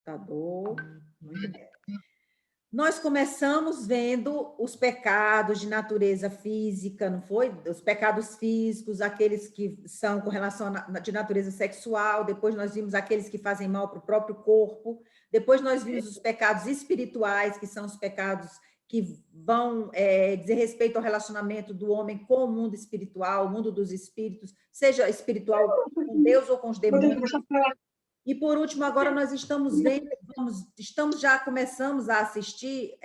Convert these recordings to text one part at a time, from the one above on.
computador. Muito bem. Nós começamos vendo os pecados de natureza física, não foi? Os pecados físicos, aqueles que são com relação de natureza sexual, depois nós vimos aqueles que fazem mal para o próprio corpo, depois nós vimos os pecados espirituais, que são os pecados que vão dizer respeito ao relacionamento do homem com o mundo espiritual, o mundo dos espíritos, seja espiritual com Deus ou com os demônios. E, por último, agora nós estamos vendo, começamos a assistir,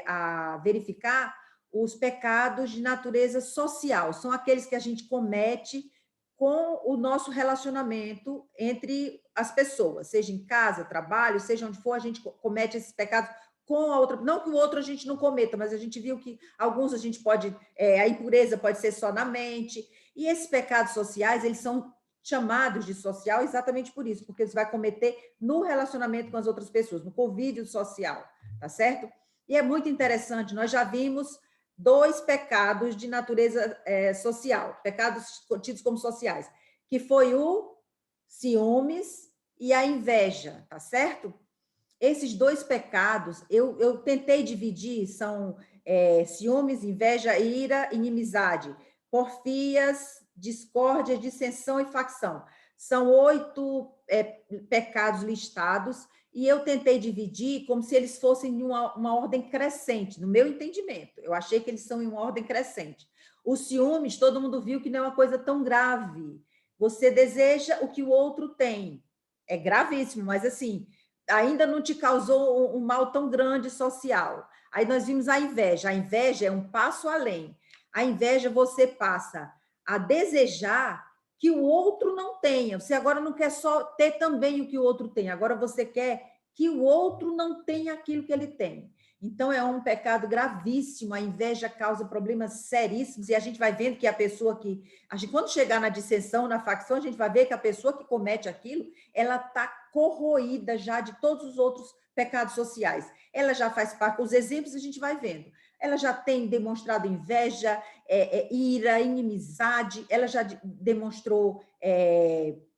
a verificar os pecados de natureza social. São aqueles que a gente comete com o nosso relacionamento entre as pessoas, seja em casa, trabalho, seja onde for, a gente comete esses pecados com a outra. Não que o outro a gente não cometa, mas a gente viu que alguns a gente pode, a impureza pode ser só na mente. E esses pecados sociais, eles são chamados de social exatamente por isso, porque você vai cometer no relacionamento com as outras pessoas, no convívio social, tá certo? E é muito interessante, nós já vimos 2 pecados de natureza social, pecados tidos como sociais, que foi o ciúmes e a inveja, tá certo? Esses 2 pecados, eu tentei dividir, são ciúmes, inveja, ira, inimizade, porfias, discórdia, dissensão e facção. São 8 pecados listados, e eu tentei dividir como se eles fossem em uma ordem crescente, no meu entendimento. Eu achei que eles são em uma ordem crescente. Os ciúmes, todo mundo viu que não é uma coisa tão grave. Você deseja o que o outro tem. É gravíssimo, mas assim, ainda não te causou um mal tão grande social. Aí nós vimos a inveja. A inveja é um passo além. A inveja você passa a desejar que o outro não tenha. Você agora não quer só ter também o que o outro tem, agora você quer que o outro não tenha aquilo que ele tem. Então, é um pecado gravíssimo, a inveja causa problemas seríssimos, e a gente vai vendo que a pessoa que... quando chegar na dissensão, na facção, a gente vai ver que a pessoa que comete aquilo, ela está corroída já de todos os outros pecados sociais. Ela já faz parte, os exemplos a gente vai vendo. Ela já tem demonstrado inveja, ira, inimizade, ela já demonstrou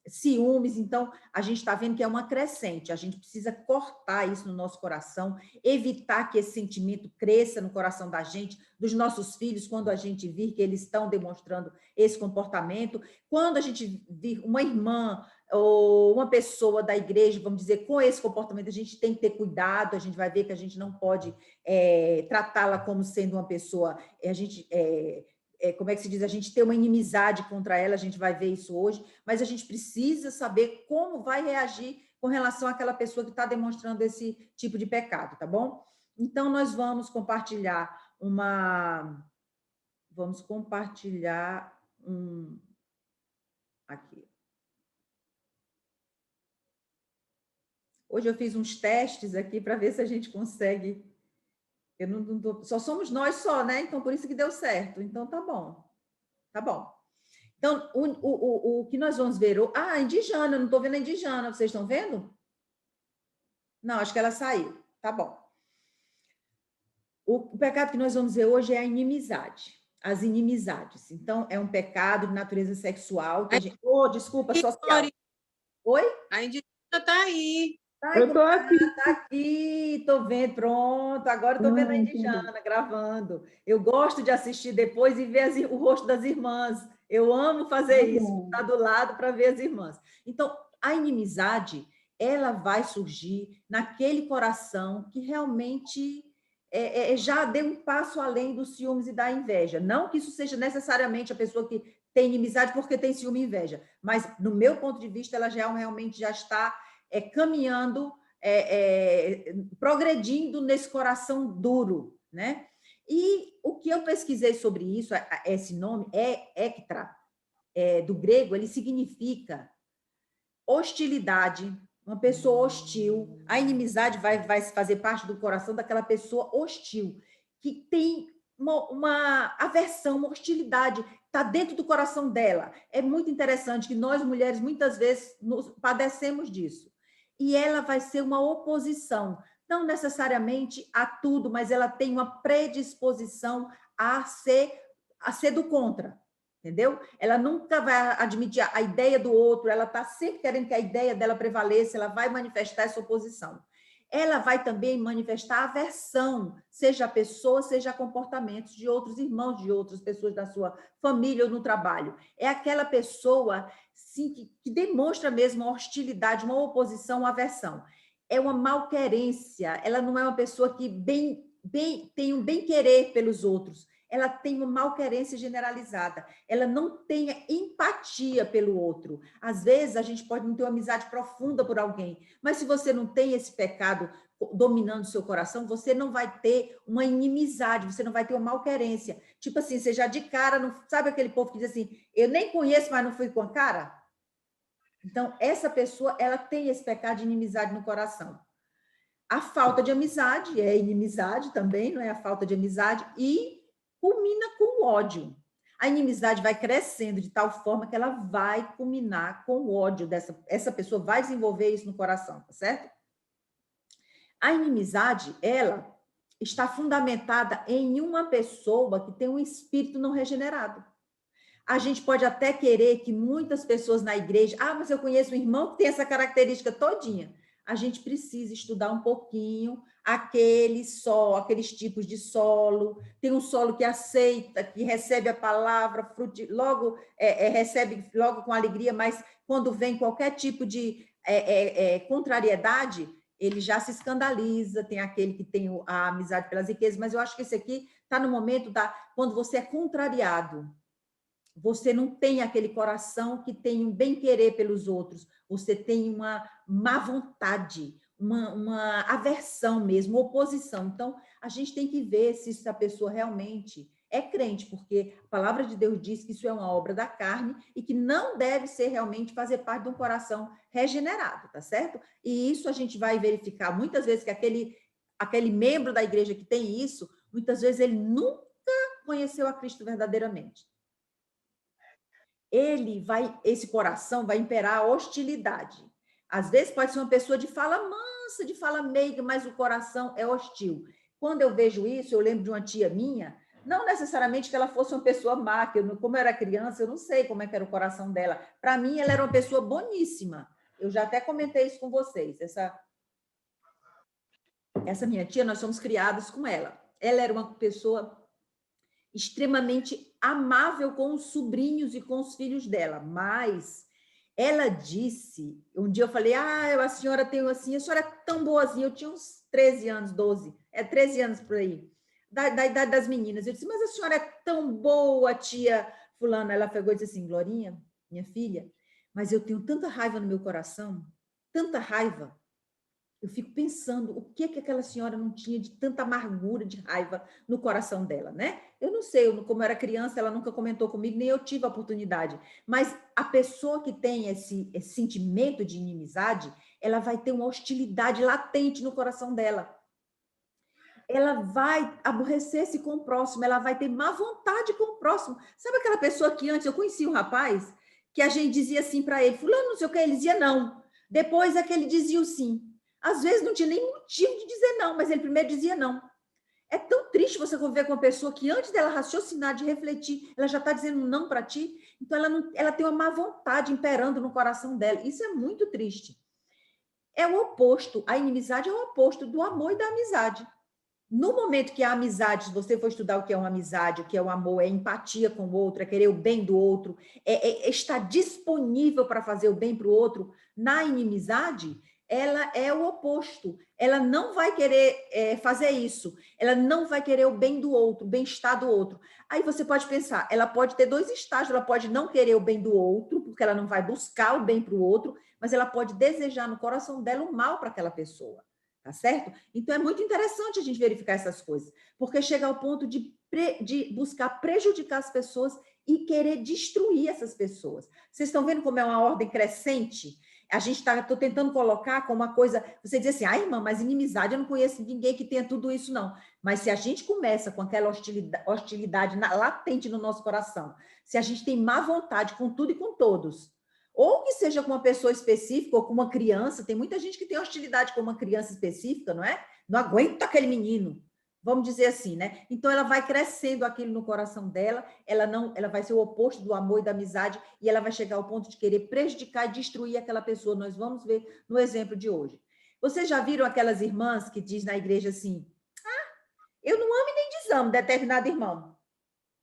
ciúmes, então a gente está vendo que é uma crescente, a gente precisa cortar isso no nosso coração, evitar que esse sentimento cresça no coração da gente, dos nossos filhos, quando a gente vir que eles estão demonstrando esse comportamento, quando a gente vir uma irmã ou uma pessoa da igreja, vamos dizer, com esse comportamento, a gente tem que ter cuidado, a gente vai ver que a gente não pode tratá-la como sendo uma pessoa, como é que se diz, a gente ter uma inimizade contra ela, a gente vai ver isso hoje, mas a gente precisa saber como vai reagir com relação àquela pessoa que está demonstrando esse tipo de pecado, tá bom? Então, nós vamos compartilhar aqui. Hoje eu fiz uns testes aqui para ver se a gente consegue. Só somos nós só, né? Então, por isso que deu certo. Então, tá bom. Tá bom. Então, o que nós vamos ver... a Indijana, não estou vendo a Indijana. Vocês estão vendo? Não, acho que ela saiu. Tá bom. O pecado que nós vamos ver hoje é a inimizade. As inimizades. Então, é um pecado de natureza sexual. Que a gente... desculpa, social. Oi? A Indijana está aí. Ai, eu tô aqui. Tá aqui, tô vendo, pronto. Agora estou vendo a Indijana gravando. Eu gosto de assistir depois e ver o rosto das irmãs. Eu amo fazer isso, estar do lado para ver as irmãs. Então, a inimizade, ela vai surgir naquele coração que realmente já deu um passo além dos ciúmes e da inveja. Não que isso seja necessariamente a pessoa que tem inimizade porque tem ciúme e inveja, mas, no meu ponto de vista, ela realmente já está caminhando, progredindo nesse coração duro, né? E o que eu pesquisei sobre isso, esse nome é Ektra, do grego, ele significa hostilidade, uma pessoa hostil. A inimizade vai fazer parte do coração daquela pessoa hostil, que tem uma aversão, uma hostilidade, está dentro do coração dela. É muito interessante que nós, mulheres, muitas vezes padecemos disso. E ela vai ser uma oposição, não necessariamente a tudo, mas ela tem uma predisposição a ser do contra. Entendeu? Ela nunca vai admitir a ideia do outro, ela está sempre querendo que a ideia dela prevaleça, ela vai manifestar essa oposição. Ela vai também manifestar aversão, seja a pessoa, seja a comportamentos de outros irmãos, de outras pessoas da sua família ou no trabalho. É aquela pessoa, sim, que demonstra mesmo uma hostilidade, uma oposição, uma aversão. É uma malquerência, ela não é uma pessoa que tem um bem-querer pelos outros, ela tem uma malquerência generalizada, ela não tem empatia pelo outro. Às vezes, a gente pode não ter uma amizade profunda por alguém, mas se você não tem esse pecado dominando o seu coração, você não vai ter uma inimizade, você não vai ter uma malquerência. Tipo assim, você já de cara, não, sabe aquele povo que diz assim, eu nem conheço, mas não fui com a cara? Então, essa pessoa, ela tem esse pecado de inimizade no coração. A falta de amizade é inimizade também, não é a falta de amizade, e culmina com o ódio. A inimizade vai crescendo de tal forma que ela vai culminar com o ódio essa pessoa vai desenvolver isso no coração, tá certo? A inimizade, ela está fundamentada em uma pessoa que tem um espírito não regenerado. A gente pode até querer que muitas pessoas na igreja, mas eu conheço um irmão que tem essa característica todinha. A gente precisa estudar um pouquinho aqueles tipos de solo. Tem um solo que aceita, que recebe a palavra, logo recebe logo com alegria, mas quando vem qualquer tipo de contrariedade, ele já se escandaliza. Tem aquele que tem a amizade pelas riquezas, mas eu acho que esse aqui está no momento quando você é contrariado. Você não tem aquele coração que tem um bem-querer pelos outros, você tem uma má vontade, uma aversão mesmo, oposição. Então, a gente tem que ver se essa pessoa realmente é crente, porque a palavra de Deus diz que isso é uma obra da carne e que não deve ser realmente fazer parte de um coração regenerado, tá certo? E isso a gente vai verificar muitas vezes que aquele membro da igreja que tem isso, muitas vezes ele nunca conheceu a Cristo verdadeiramente. Esse coração vai imperar a hostilidade. Às vezes pode ser uma pessoa de fala mansa, de fala meiga, mas o coração é hostil. Quando eu vejo isso, eu lembro de uma tia minha, não necessariamente que ela fosse uma pessoa má, como eu era criança, eu não sei como é que era o coração dela. Para mim, ela era uma pessoa boníssima. Eu já até comentei isso com vocês. Essa minha tia, nós somos criados com ela. Ela era uma pessoa extremamente amável com os sobrinhos e com os filhos dela, mas ela disse, um dia eu falei, a senhora tem assim, a senhora é tão boazinha, eu tinha uns 13 anos, 12, 13 anos por aí, da idade das meninas, eu disse, mas a senhora é tão boa, tia fulana, ela pegou e disse assim, Glorinha, minha filha, mas eu tenho tanta raiva no meu coração, tanta raiva, eu fico pensando o que aquela senhora não tinha de tanta amargura, de raiva no coração dela, né? Eu não sei, como eu era criança, ela nunca comentou comigo, nem eu tive a oportunidade. Mas a pessoa que tem esse sentimento de inimizade, ela vai ter uma hostilidade latente no coração dela. Ela vai aborrecer-se com o próximo, ela vai ter má vontade com o próximo. Sabe aquela pessoa que antes eu conhecia um rapaz, que a gente dizia assim para ele, fulano, não sei o que, ele dizia não. Depois é que ele dizia o sim. Às vezes não tinha nem motivo de dizer não, mas ele primeiro dizia não. É tão triste você conviver com uma pessoa que antes dela raciocinar, de refletir, ela já está dizendo não para ti. Então ela tem uma má vontade imperando no coração dela. Isso é muito triste. É o oposto. A inimizade é o oposto do amor e da amizade. No momento que a amizade, se você for estudar o que é uma amizade, o que é o amor, é empatia com o outro, é querer o bem do outro, é estar disponível para fazer o bem para o outro, na inimizade, ela é o oposto. Ela não vai querer fazer isso. Ela não vai querer o bem do outro, o bem-estar do outro. Aí você pode pensar, ela pode ter dois estágios, ela pode não querer o bem do outro, porque ela não vai buscar o bem para o outro, mas ela pode desejar no coração dela o mal para aquela pessoa. Tá certo? Então, é muito interessante a gente verificar essas coisas, porque chega ao ponto de buscar prejudicar as pessoas e querer destruir essas pessoas. Vocês estão vendo como é uma ordem crescente? A gente estou tentando colocar como uma coisa, você diz assim, irmã, mas inimizade, eu não conheço ninguém que tenha tudo isso, não. Mas se a gente começa com aquela hostilidade latente no nosso coração, se a gente tem má vontade com tudo e com todos, ou que seja com uma pessoa específica ou com uma criança, tem muita gente que tem hostilidade com uma criança específica, não é? Não aguenta aquele menino, vamos dizer assim, né? Então ela vai crescendo aquilo no coração dela, ela vai ser o oposto do amor e da amizade e ela vai chegar ao ponto de querer prejudicar e destruir aquela pessoa. Nós vamos ver no exemplo de hoje. Vocês já viram aquelas irmãs que diz na igreja assim, eu não amo e nem desamo determinado irmão.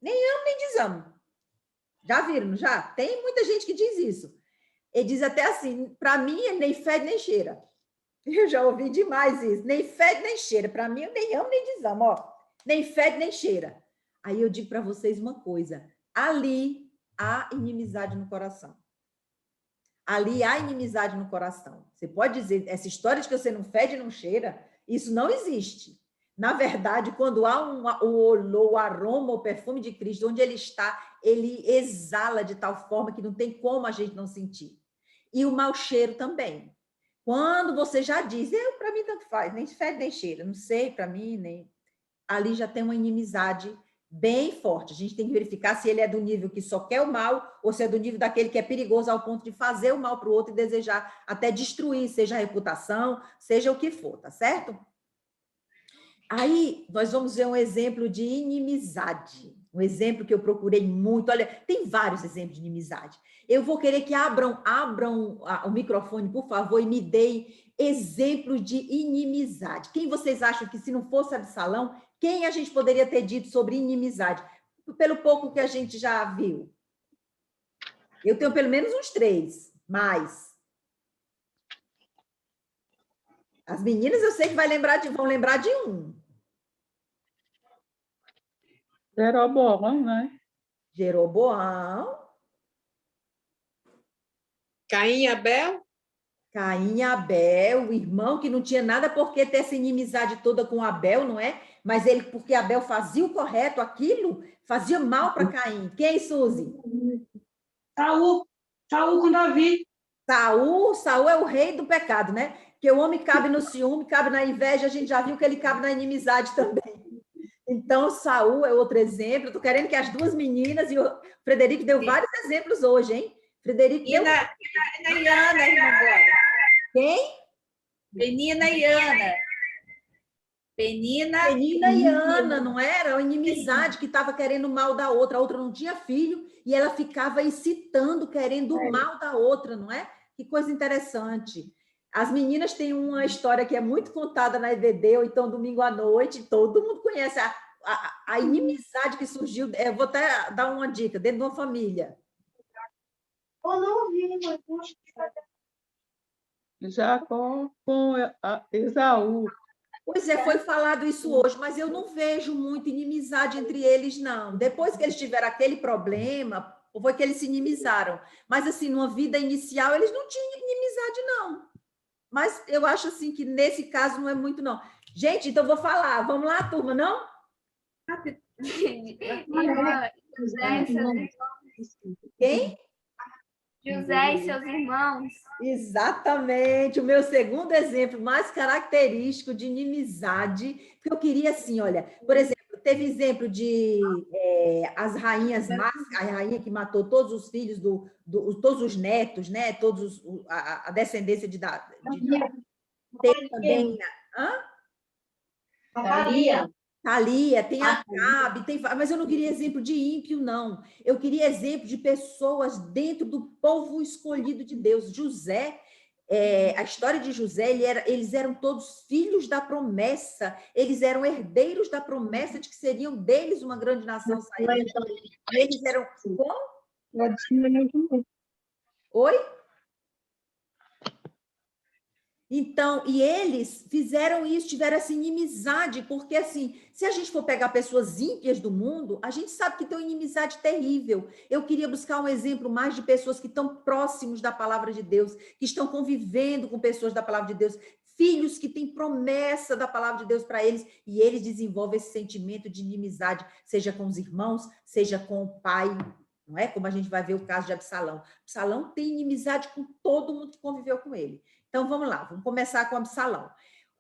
Nem amo, nem desamo. Já viram, não já? Tem muita gente que diz isso. Ele diz até assim, para mim, ele nem fede nem cheira. Eu já ouvi demais isso. Nem fede nem cheira. Para mim, eu nem amo nem desamo. Ó, nem fede nem cheira. Aí eu digo para vocês uma coisa. Ali há inimizade no coração. Ali há inimizade no coração. Você pode dizer, essa história de que você não fede e não cheira, isso não existe. Na verdade, quando há o olor, o aroma, o perfume de Cristo, onde ele está, ele exala de tal forma que não tem como a gente não sentir. E o mau cheiro também. Quando você já diz, para mim tanto faz, nem fede nem cheira, não sei, para mim, nem. Ali já tem uma inimizade bem forte. A gente tem que verificar se ele é do nível que só quer o mal ou se é do nível daquele que é perigoso ao ponto de fazer o mal para o outro e desejar até destruir, seja a reputação, seja o que for, tá certo? Aí, nós vamos ver um exemplo de inimizade. Um exemplo que eu procurei muito. Olha, tem vários exemplos de inimizade. Eu vou querer que abram o microfone, por favor, e me deem exemplos de inimizade. Quem vocês acham que, se não fosse Absalão, quem a gente poderia ter dito sobre inimizade? Pelo pouco que a gente já viu. Eu tenho pelo menos uns 3, mais. As meninas eu sei que vão lembrar de um. Jeroboão, né? Jeroboão. Caim e Abel? Caim e Abel, o irmão que não tinha nada por que ter essa inimizade toda com Abel, não é? Mas ele, porque Abel fazia o correto, aquilo fazia mal para Caim. Quem, Suzy? Saul com Davi. Saul é o rei do pecado, né? Porque o homem cabe no ciúme, cabe na inveja, a gente já viu que ele cabe na inimizade também. Então, Saul é outro exemplo. Estou querendo que as duas meninas, e o Frederico deu vários exemplos hoje, hein? Frederico deu... na Iana, irmã Glória. Quem? Penina e Ana. Penina e Ana, não era? A inimizade que estava querendo o mal da outra. A outra não tinha filho e ela ficava incitando, querendo o mal da outra, não é? Que coisa interessante. As meninas têm uma história que é muito contada na EVD, ou então domingo à noite, todo mundo conhece a inimizade que surgiu. Eu vou até dar uma dica, dentro de uma família. Eu não ouvi, mas Jacó com Esaú. Pois é, foi falado isso hoje, mas eu não vejo muita inimizade entre eles, não. Depois que eles tiveram aquele problema, foi que eles se inimizaram. Mas, assim, numa vida inicial, eles não tinham inimizade, não. Mas eu acho, assim, que nesse caso não é muito, não. Gente, então vou falar. Vamos lá, turma, não? José e seus irmãos. Quem? José e seus irmãos. Exatamente, o meu segundo exemplo mais característico de inimizade, porque eu queria assim, olha, por exemplo, teve exemplo de as rainhas más, a rainha que matou todos os filhos, todos os netos, né? Todos a descendência de Davi. Tem também... Thalia, tem Acabe, mas eu não queria exemplo de ímpio, não. Eu queria exemplo de pessoas dentro do povo escolhido de Deus. José, a história de José, eles eram todos filhos da promessa, eles eram herdeiros da promessa de que seriam deles uma grande nação saída. E eles eram... Oi? Então, e eles fizeram isso, tiveram essa inimizade, porque assim, se a gente for pegar pessoas ímpias do mundo, a gente sabe que tem uma inimizade terrível. Eu queria buscar um exemplo mais de pessoas que estão próximos da palavra de Deus, que estão convivendo com pessoas da palavra de Deus, filhos que têm promessa da palavra de Deus para eles, e eles desenvolvem esse sentimento de inimizade, seja com os irmãos, seja com o pai, não é? Como a gente vai ver o caso de Absalão. Absalão tem inimizade com todo mundo que conviveu com ele. Então, vamos lá, vamos começar com Absalão.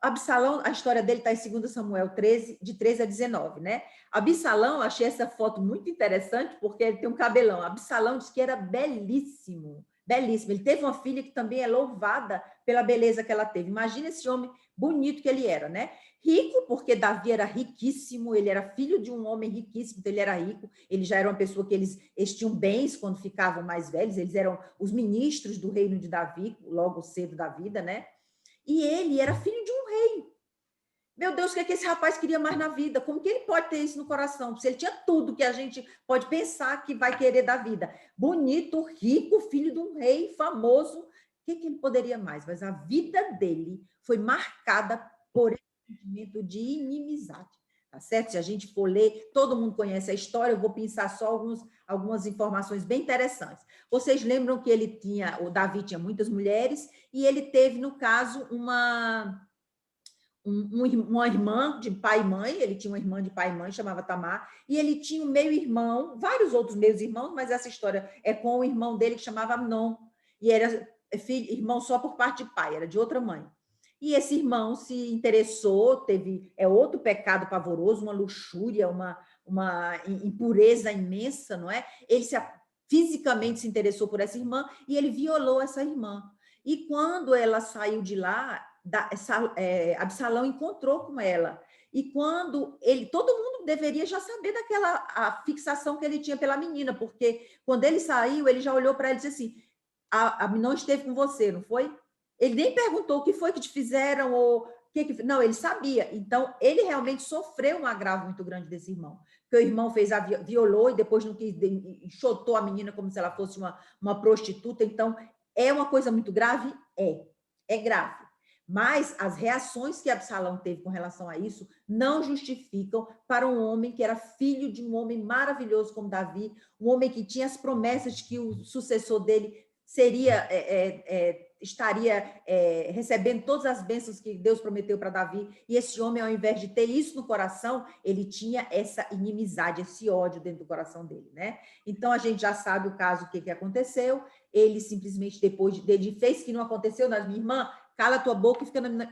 Absalão, a história dele está em 2 Samuel 13, de 13 a 19, né? Absalão, achei essa foto muito interessante, porque ele tem um cabelão. Absalão diz que era belíssimo, belíssimo. Ele teve uma filha que também é louvada pela beleza que ela teve. Imagina esse homem bonito que ele era, né? Rico, porque Davi era riquíssimo, ele era filho de um homem riquíssimo, então ele era rico, ele já era uma pessoa que eles tinham bens quando ficavam mais velhos, eles eram os ministros do reino de Davi, logo cedo da vida, né? E ele era filho de um rei. Meu Deus, o que é que esse rapaz queria mais na vida? Como que ele pode ter isso no coração? Se ele tinha tudo que a gente pode pensar que vai querer da vida. Bonito, rico, filho de um rei famoso. O que que ele poderia mais? Mas a vida dele foi marcada por esse sentimento de inimizade. Tá certo? Se a gente for ler, todo mundo conhece a história, eu vou pensar só algumas informações bem interessantes. Vocês lembram que o Davi tinha muitas mulheres e ele teve, no caso, uma irmã de pai e mãe, ele tinha uma irmã de pai e mãe, chamava Tamar, e ele tinha um meio-irmão, vários outros meios-irmãos, mas essa história é com o irmão dele que chamava Amnon, e era irmão só por parte de pai, era de outra mãe. E esse irmão se interessou, é outro pecado pavoroso, uma luxúria, uma impureza imensa, não é? Ele fisicamente se interessou por essa irmã e ele violou essa irmã. E quando ela saiu de lá, Absalão encontrou com ela. E quando todo mundo deveria já saber a fixação que ele tinha pela menina, porque quando ele saiu, ele já olhou para ela e disse assim: Amnon esteve com você, não foi? Ele nem perguntou o que foi que te fizeram, ou não, ele sabia. Então, ele realmente sofreu um agravo muito grande desse irmão. Porque o irmão violou e depois não quis, enxotou a menina como se ela fosse uma prostituta. Então, é uma coisa muito grave? É grave. Mas as reações que Absalão teve com relação a isso não justificam para um homem que era filho de um homem maravilhoso como Davi, um homem que tinha as promessas de que o sucessor dele estaria recebendo todas as bênçãos que Deus prometeu para Davi, e esse homem, ao invés de ter isso no coração, ele tinha essa inimizade, esse ódio dentro do coração dele, né? Então, a gente já sabe o caso, o que aconteceu. Ele simplesmente, depois ele fez que não aconteceu, mas minha irmã, cala tua boca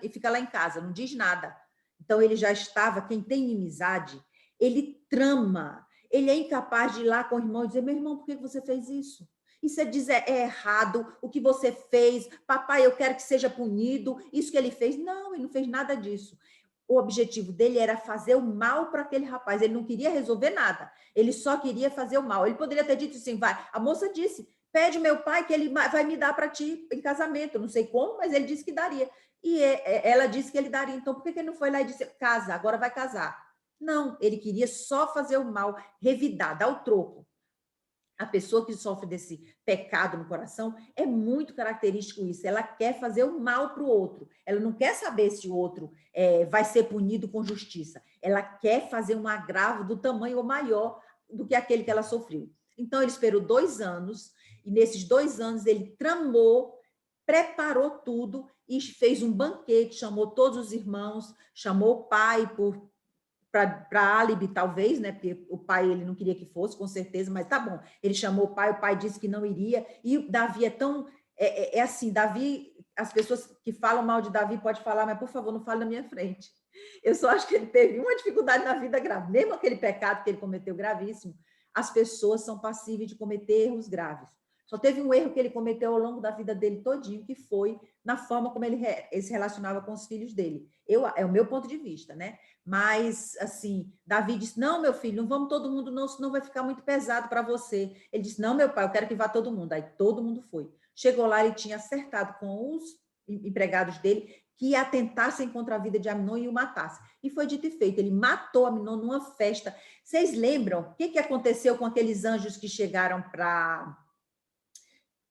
e fica lá em casa, não diz nada. Então, ele já estava, quem tem inimizade, ele trama, ele é incapaz de ir lá com o irmão e dizer: meu irmão, por que você fez isso? E você diz: é errado o que você fez, papai, eu quero que seja punido, isso que ele fez. Não, ele não fez nada disso. O objetivo dele era fazer o mal para aquele rapaz, ele não queria resolver nada, ele só queria fazer o mal. Ele poderia ter dito assim: vai, a moça disse, pede meu pai que ele vai me dar para ti em casamento, não sei como, mas ele disse que daria. E ela disse que ele daria, então por que ele não foi lá e disse: casa, agora vai casar? Não, ele queria só fazer o mal, revidar, dar o troco. A pessoa que sofre desse pecado no coração, é muito característico isso. Ela quer fazer o mal para o outro. Ela não quer saber se o outro vai ser punido com justiça. Ela quer fazer um agravo do tamanho ou maior do que aquele que ela sofreu. Então, ele esperou 2 anos, e nesses 2 anos ele tramou, preparou tudo e fez um banquete, chamou todos os irmãos, chamou o pai para álibi, talvez, né? Porque o pai ele não queria que fosse, com certeza, mas tá bom. Ele chamou o pai disse que não iria, e o Davi é tão... assim, Davi, as pessoas que falam mal de Davi podem falar, mas, por favor, não fale na minha frente. Eu só acho que ele teve uma dificuldade na vida grave, mesmo aquele pecado que ele cometeu gravíssimo, as pessoas são passíveis de cometer erros graves. Só teve um erro que ele cometeu ao longo da vida dele todinho, que foi na forma como ele se relacionava com os filhos dele. É o meu ponto de vista, né? Mas, assim, Davi disse: não, meu filho, não vamos todo mundo não, senão vai ficar muito pesado para você. Ele disse: não, meu pai, eu quero que vá todo mundo. Aí todo mundo foi. Chegou lá, ele tinha acertado com os empregados dele que atentassem contra a vida de Amnon e o matassem. E foi dito e feito, ele matou Amnon numa festa. Vocês lembram o que aconteceu com aqueles anjos que chegaram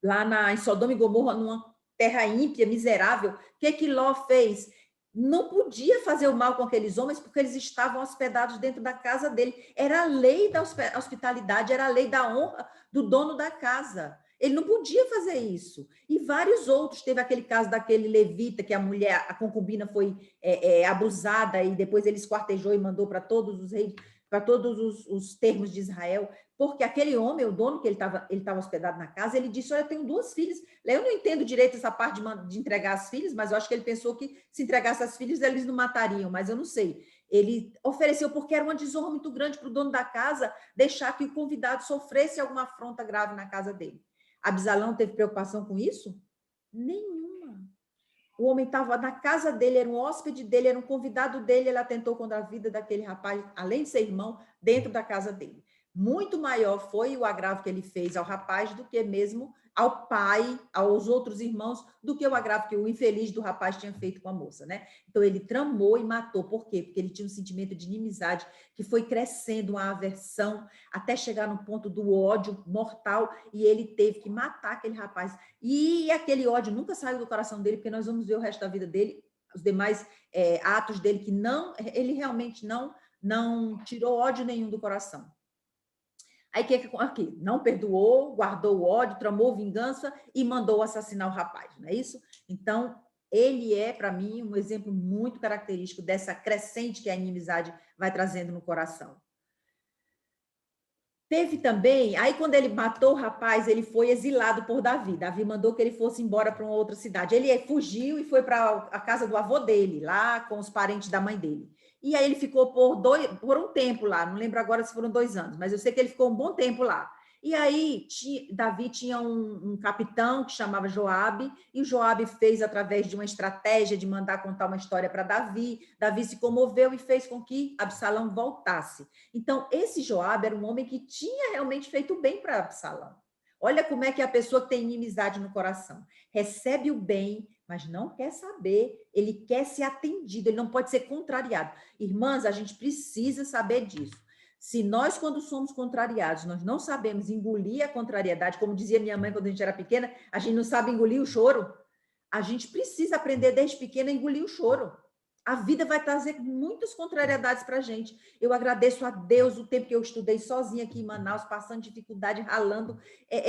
lá em Sodoma e Gomorra, numa terra ímpia, miserável? O que Ló fez? Não podia fazer o mal com aqueles homens, porque eles estavam hospedados dentro da casa dele. Era a lei da hospitalidade, era a lei da honra do dono da casa. Ele não podia fazer isso. E vários outros. Teve aquele caso daquele levita, que a concubina foi abusada, e depois ele esquartejou e mandou para todos os reis, para todos os termos de Israel, porque aquele homem, o dono, que ele estava hospedado na casa, ele disse: olha, eu tenho 2 filhas. Eu não entendo direito essa parte de entregar as filhas, mas eu acho que ele pensou que se entregasse as filhas, eles não matariam, mas eu não sei. Ele ofereceu, porque era uma desonra muito grande para o dono da casa deixar que o convidado sofresse alguma afronta grave na casa dele. Absalão teve preocupação com isso? Nenhuma. O homem estava na casa dele, era um hóspede dele, era um convidado dele, ele atentou contra a vida daquele rapaz, além de ser irmão, dentro da casa dele. Muito maior foi o agravo que ele fez ao rapaz do que mesmo ao pai, aos outros irmãos, do que o agravo que o infeliz do rapaz tinha feito com a moça, né? Então, ele tramou e matou. Por quê? Porque ele tinha um sentimento de inimizade que foi crescendo, uma aversão, até chegar no ponto do ódio mortal, e ele teve que matar aquele rapaz. E aquele ódio nunca saiu do coração dele, porque nós vamos ver o resto da vida dele, os demais atos dele, que não, ele realmente não tirou ódio nenhum do coração. Aí, aqui, não perdoou, guardou o ódio, tramou vingança e mandou assassinar o rapaz, não é isso? Então, ele é, para mim, um exemplo muito característico dessa crescente que a inimizade vai trazendo no coração. Teve também, aí quando ele matou o rapaz, ele foi exilado por Davi. Davi mandou que ele fosse embora para uma outra cidade. Ele fugiu e foi para a casa do avô dele, lá com os parentes da mãe dele. E aí ele ficou por um tempo lá, não lembro agora se foram 2 anos, mas eu sei que ele ficou um bom tempo lá. E aí Davi tinha um capitão que chamava Joabe, e o Joabe fez, através de uma estratégia de mandar contar uma história para Davi, Davi se comoveu e fez com que Absalão voltasse. Então, esse Joabe era um homem que tinha realmente feito bem para Absalão. Olha como é que a pessoa tem inimizade no coração. Recebe o bem, mas não quer saber, ele quer ser atendido, ele não pode ser contrariado. Irmãs, a gente precisa saber disso. Se nós, quando somos contrariados, nós não sabemos engolir a contrariedade, como dizia minha mãe quando a gente era pequena, a gente não sabe engolir o choro, a gente precisa aprender desde pequena a engolir o choro. A vida vai trazer muitas contrariedades para a gente. Eu agradeço a Deus o tempo que eu estudei sozinha aqui em Manaus, passando dificuldade, ralando,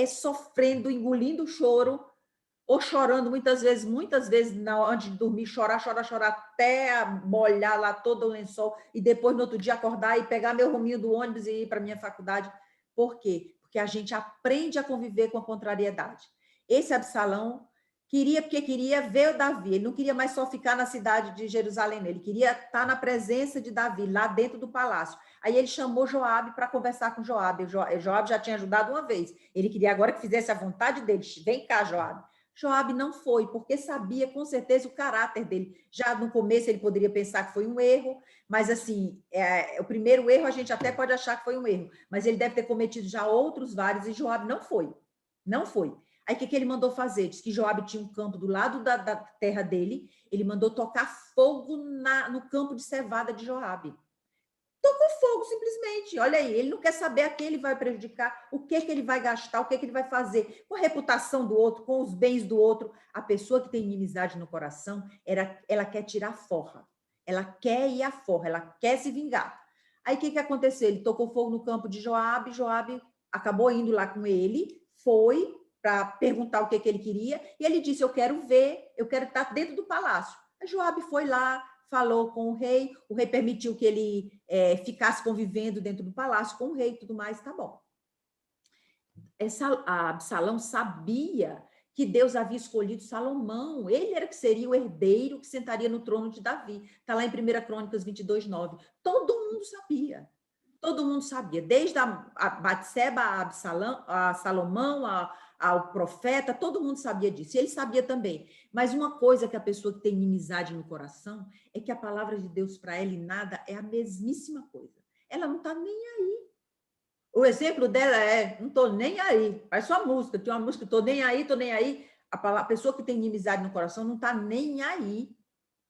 sofrendo, engolindo o choro, ou chorando muitas vezes, na hora de dormir, chorar até molhar lá todo o lençol, e depois, no outro dia, acordar e pegar meu ruminho do ônibus e ir para a minha faculdade. Por quê? Porque a gente aprende a conviver com a contrariedade. Esse Absalão porque queria ver o Davi, ele não queria mais só ficar na cidade de Jerusalém, ele queria estar na presença de Davi, lá dentro do palácio. Aí ele chamou Joabe para conversar com Joabe. Joabe já tinha ajudado uma vez, ele queria agora que fizesse a vontade dele. Vem cá, Joabe. Joabe não foi, porque sabia com certeza o caráter dele. Já no começo ele poderia pensar que foi um erro, mas assim, o primeiro erro a gente até pode achar que foi um erro, mas ele deve ter cometido já outros vários, e Joabe não foi. Não foi. Aí o que ele mandou fazer? Diz que Joabe tinha um campo do lado da terra dele, ele mandou tocar fogo no campo de cevada de Joabe. Tocou fogo, simplesmente. Olha aí, ele não quer saber a quem ele vai prejudicar, o que ele vai gastar, o que ele vai fazer com a reputação do outro, com os bens do outro. A pessoa que tem inimizade no coração, ela quer tirar forra. Ela quer ir à forra, ela quer se vingar. Aí o que aconteceu? Ele tocou fogo no campo de Joabe, Joabe acabou indo lá com ele, foi para perguntar o que ele queria, e ele disse, eu quero estar dentro do palácio. A Joabe foi lá, falou com o rei permitiu que ele ficasse convivendo dentro do palácio com o rei e tudo mais, tá bom. Absalão sabia que Deus havia escolhido Salomão, ele era que seria o herdeiro que sentaria no trono de Davi. Está lá em 1 Crônicas 22:9. Todo mundo sabia, desde a Batseba, a Salomão, ao profeta, todo mundo sabia disso, e ele sabia também. Mas uma coisa que a pessoa que tem inimizade no coração é que a palavra de Deus para ela e nada é a mesmíssima coisa. Ela não está nem aí. O exemplo dela não estou nem aí. Faz sua música, tem uma música, estou nem aí, estou nem aí. A pessoa que tem inimizade no coração não está nem aí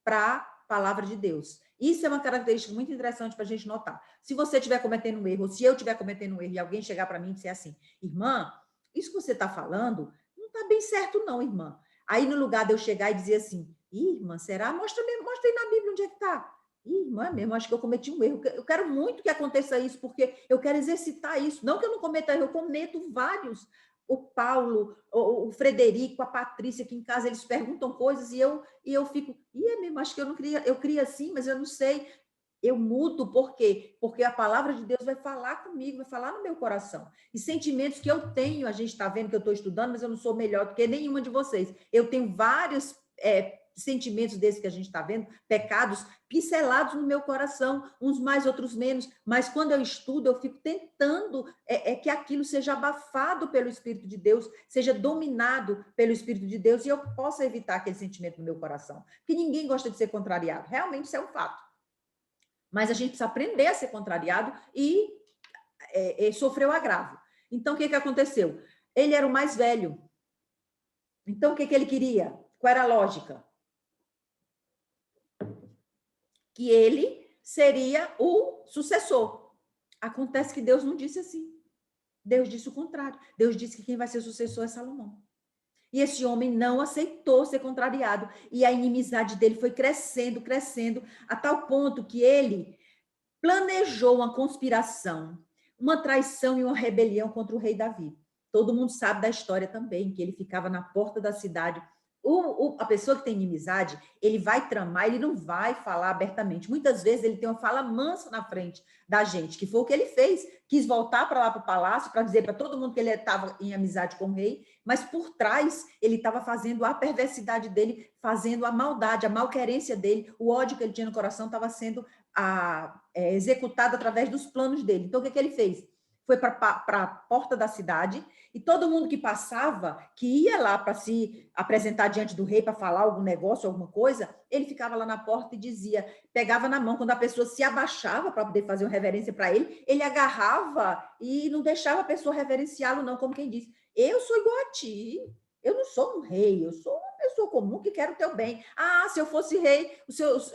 para a palavra de Deus. Isso é uma característica muito interessante para a gente notar. Se você estiver cometendo um erro, ou se eu estiver cometendo um erro, e alguém chegar para mim e dizer assim, irmã, isso que você está falando não está bem certo não, irmã. Aí, no lugar de eu chegar e dizer assim, irmã, será? Mostra aí na Bíblia onde é que está. Irmã, mesmo, acho que eu cometi um erro. Eu quero muito que aconteça isso, porque eu quero exercitar isso. Não que eu não cometa erro, eu cometo vários. O Paulo, o Frederico, a Patrícia, aqui em casa, eles perguntam coisas e eu fico, é mesmo, acho que eu queria assim, mas eu não sei. Eu mudo, por quê? Porque a palavra de Deus vai falar comigo, vai falar no meu coração. E sentimentos que eu tenho, a gente está vendo que eu estou estudando, mas eu não sou melhor do que nenhuma de vocês. Eu tenho vários sentimentos desses que a gente está vendo, pecados pincelados no meu coração, uns mais, outros menos, mas quando eu estudo, eu fico tentando que aquilo seja abafado pelo Espírito de Deus, seja dominado pelo Espírito de Deus, e eu possa evitar aquele sentimento no meu coração. Porque ninguém gosta de ser contrariado, realmente isso é um fato. Mas a gente precisa aprender a ser contrariado e sofrer o agravo. Então, o que aconteceu? Ele era o mais velho. Então, o que ele queria? Qual era a lógica? Que ele seria o sucessor. Acontece que Deus não disse assim. Deus disse o contrário. Deus disse que quem vai ser sucessor é Salomão. E esse homem não aceitou ser contrariado. E a inimizade dele foi crescendo, crescendo, a tal ponto que ele planejou uma conspiração, uma traição e uma rebelião contra o rei Davi. Todo mundo sabe da história também, que ele ficava na porta da cidade. A pessoa que tem inimizade, ele vai tramar, ele não vai falar abertamente. Muitas vezes ele tem uma fala mansa na frente da gente, que foi o que ele fez. Quis voltar para lá para o palácio para dizer para todo mundo que ele estava em amizade com o rei, mas por trás ele estava fazendo a perversidade dele, fazendo a maldade, a malquerência dele, o ódio que ele tinha no coração estava sendo executado através dos planos dele. Então, o que ele fez? Foi para a porta da cidade e todo mundo que passava, que ia lá para se apresentar diante do rei, para falar algum negócio, alguma coisa, ele ficava lá na porta e dizia, pegava na mão, quando a pessoa se abaixava para poder fazer uma reverência para ele agarrava e não deixava a pessoa reverenciá-lo, não, como quem diz, eu sou igual a ti, eu não sou um rei, eu sou uma pessoa comum que quer o teu bem. Ah, se eu fosse rei,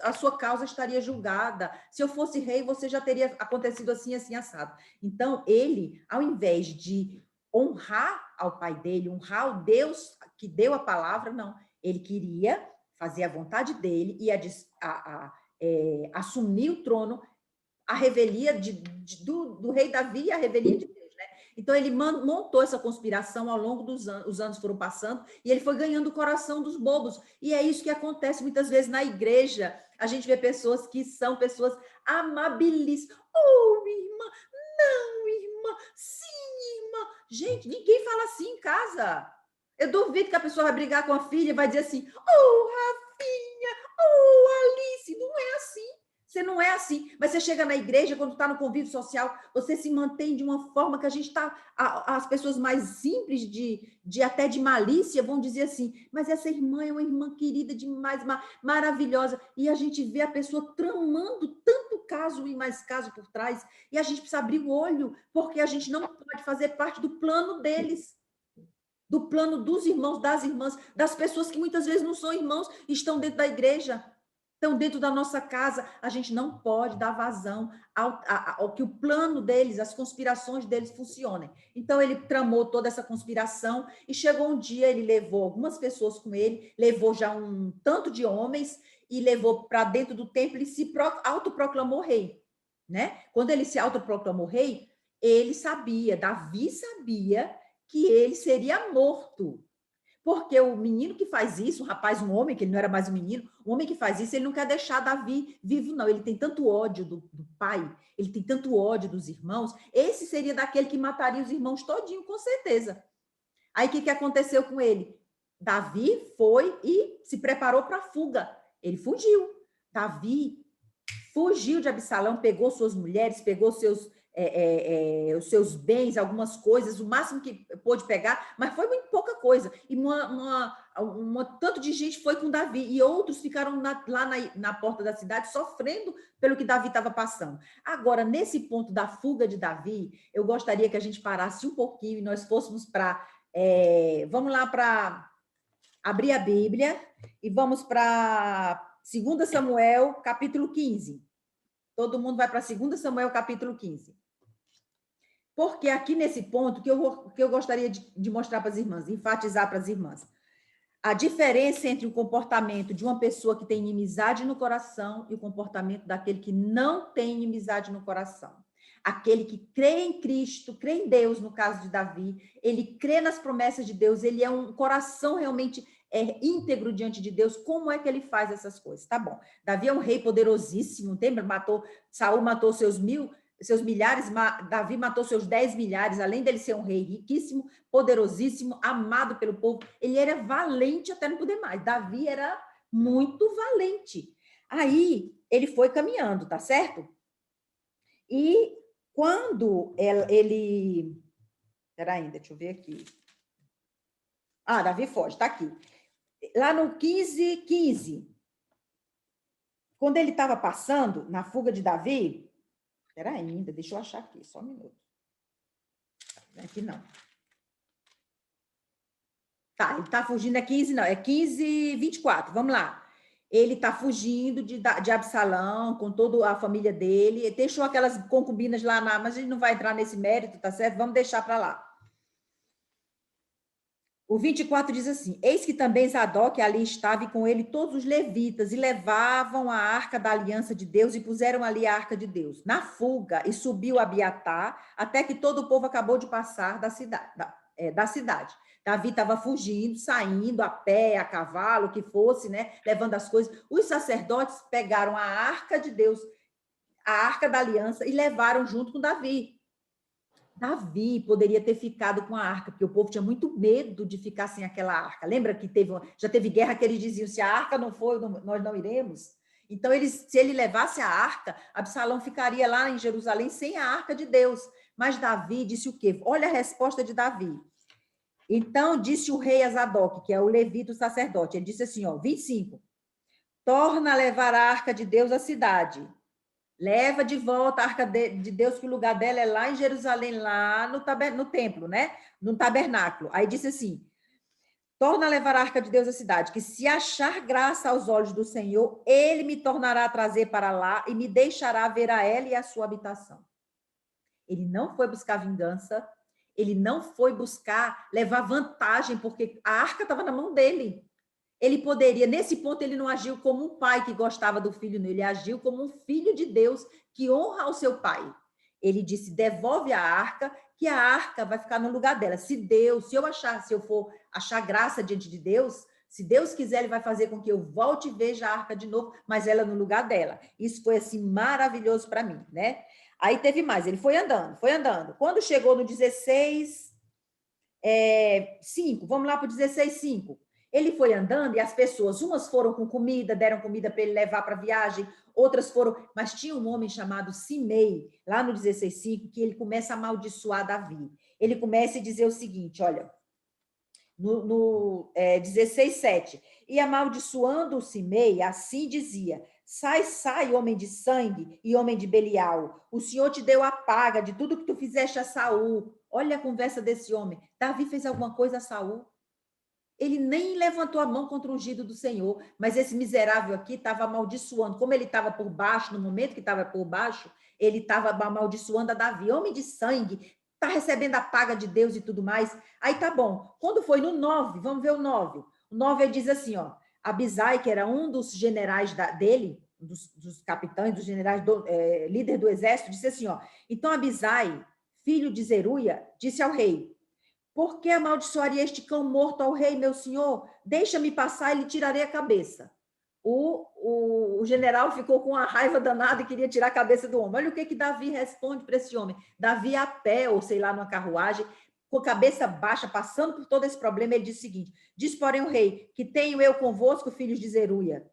a sua causa estaria julgada. Se eu fosse rei, você já teria acontecido assim, assim, assado. Então, ele, ao invés de honrar ao pai dele, honrar o Deus que deu a palavra, não. Ele queria fazer a vontade dele e assumir o trono, a revelia do rei Davi e a revelia de Deus. Então, ele montou essa conspiração ao longo dos anos, os anos foram passando, e ele foi ganhando o coração dos bobos. E é isso que acontece muitas vezes na igreja. A gente vê pessoas que são pessoas amabilíssimas. Oh, irmã, não, irmã, sim, irmã. Gente, ninguém fala assim em casa. Eu duvido que a pessoa vai brigar com a filha e vai dizer assim, oh, Rafinha, oh, Alice. Não é assim. Você não é assim, mas você chega na igreja, quando está no convívio social, você se mantém de uma forma que a gente está... As pessoas mais simples, até de malícia, vão dizer assim, mas essa irmã é uma irmã querida demais, maravilhosa, e a gente vê a pessoa tramando tanto caso e mais caso por trás, e a gente precisa abrir o olho, porque a gente não pode fazer parte do plano deles, do plano dos irmãos, das irmãs, das pessoas que muitas vezes não são irmãos e estão dentro da igreja. Então, dentro da nossa casa, a gente não pode dar vazão ao que o plano deles, as conspirações deles funcionem. Então, ele tramou toda essa conspiração e chegou um dia, ele levou algumas pessoas com ele, levou já um tanto de homens e levou para dentro do templo e se autoproclamou rei. Né? Quando ele se autoproclamou rei, ele sabia, Davi sabia que ele seria morto. Porque o menino que faz isso, um rapaz, um homem, que ele não era mais um menino, o homem que faz isso, ele não quer deixar Davi vivo, não. Ele tem tanto ódio do pai, ele tem tanto ódio dos irmãos. Esse seria daquele que mataria os irmãos todinho, com certeza. Aí, o que aconteceu com ele? Davi foi e se preparou para a fuga. Ele fugiu. Davi fugiu de Absalão, pegou suas mulheres, pegou os seus bens, algumas coisas, o máximo que pôde pegar, mas foi muito pouca coisa. E tanto de gente foi com Davi, e outros ficaram lá na porta da cidade sofrendo pelo que Davi estava passando. Agora, nesse ponto da fuga de Davi, eu gostaria que a gente parasse um pouquinho e nós fôssemos para... vamos lá para abrir a Bíblia e vamos para 2 Samuel, capítulo 15. Todo mundo vai para 2 Samuel, capítulo 15. Porque aqui nesse ponto que eu gostaria de mostrar para as irmãs, enfatizar para as irmãs, a diferença entre o comportamento de uma pessoa que tem inimizade no coração e o comportamento daquele que não tem inimizade no coração. Aquele que crê em Cristo, crê em Deus, no caso de Davi, ele crê nas promessas de Deus, ele é um coração realmente íntegro diante de Deus. Como é que ele faz essas coisas? Tá bom, Davi é um rei poderosíssimo, lembra? Saul matou seus milhares, Davi matou seus 10 milhares, além dele ser um rei riquíssimo, poderosíssimo, amado pelo povo, ele era valente até não poder mais. Davi era muito valente. Aí, ele foi caminhando, tá certo? E quando ele... Peraí, deixa eu ver aqui. Davi foge, tá aqui. Lá no 15, quando ele estava passando na fuga de Davi... Espera ainda, deixa eu achar aqui, só um minuto. Aqui não. Tá, ele está fugindo, é 15, não, é 15, 24, vamos lá. Ele está fugindo de Absalão, com toda a família dele, ele deixou aquelas concubinas lá, mas a gente não vai entrar nesse mérito, tá certo? Vamos deixar para lá. O 24 diz assim, eis que também Zadok ali estava e com ele todos os levitas, e levavam a arca da aliança de Deus e puseram ali a arca de Deus. Na fuga, e subiu Abiatar, até que todo o povo acabou de passar da cidade. Davi estava fugindo, saindo a pé, a cavalo, o que fosse, né, levando as coisas. Os sacerdotes pegaram a arca de Deus, a arca da aliança, e levaram junto com Davi. Davi poderia ter ficado com a arca, porque o povo tinha muito medo de ficar sem aquela arca. Lembra que já teve guerra que eles diziam, se a arca não for, nós não iremos? Então, se ele levasse a arca, Absalão ficaria lá em Jerusalém sem a arca de Deus. Mas Davi disse o quê? Olha a resposta de Davi. Então, disse o rei a Zadok, que é o levita, o sacerdote, ele disse assim, ó, 25, torna a levar a arca de Deus à cidade, leva de volta a arca de Deus, que o lugar dela é lá em Jerusalém, lá no templo, né? No tabernáculo. Aí disse assim, torna a levar a arca de Deus à cidade, que se achar graça aos olhos do Senhor, ele me tornará a trazer para lá e me deixará ver a ela e a sua habitação. Ele não foi buscar vingança, ele não foi buscar levar vantagem, porque a arca estava na mão dele. Ele poderia, nesse ponto, ele não agiu como um pai que gostava do filho, não. Ele agiu como um filho de Deus que honra o seu pai. Ele disse, devolve a arca, que a arca vai ficar no lugar dela. Se eu for achar graça diante de Deus, se Deus quiser, ele vai fazer com que eu volte e veja a arca de novo, mas ela no lugar dela. Isso foi, assim, maravilhoso para mim, né? Aí teve mais, ele foi andando. Quando chegou no 16, 5, vamos lá para o 16, 5. Ele foi andando e as pessoas, umas foram com comida, deram comida para ele levar para a viagem, outras foram, mas tinha um homem chamado Simei, lá no 16:5, que ele começa a amaldiçoar Davi. Ele começa a dizer o seguinte, olha, no 16:7, e amaldiçoando o Simei, assim dizia, sai, homem de sangue e homem de Belial, o Senhor te deu a paga de tudo que tu fizeste a Saul. Olha a conversa desse homem. Davi fez alguma coisa a Saul? Ele nem levantou a mão contra o ungido do Senhor, mas esse miserável aqui estava amaldiçoando. Como ele estava por baixo, no momento que estava por baixo, ele estava amaldiçoando a Davi. Homem de sangue, está recebendo a paga de Deus e tudo mais. Aí tá bom. Quando foi no 9, vamos ver o 9. O 9 ele diz assim, ó, Abisai, que era um dos generais dele, dos capitães, dos generais, líder do exército, disse assim, ó, então Abisai, filho de Zeruia, disse ao rei, por que amaldiçoaria este cão morto ao rei, meu senhor? Deixa-me passar e lhe tirarei a cabeça. O general ficou com uma raiva danada e queria tirar a cabeça do homem. Olha o que Davi responde para esse homem. Davi a pé, ou sei lá, numa carruagem, com a cabeça baixa, passando por todo esse problema, ele diz o seguinte, diz, porém, o rei, que tenho eu convosco, filhos de Zeruia.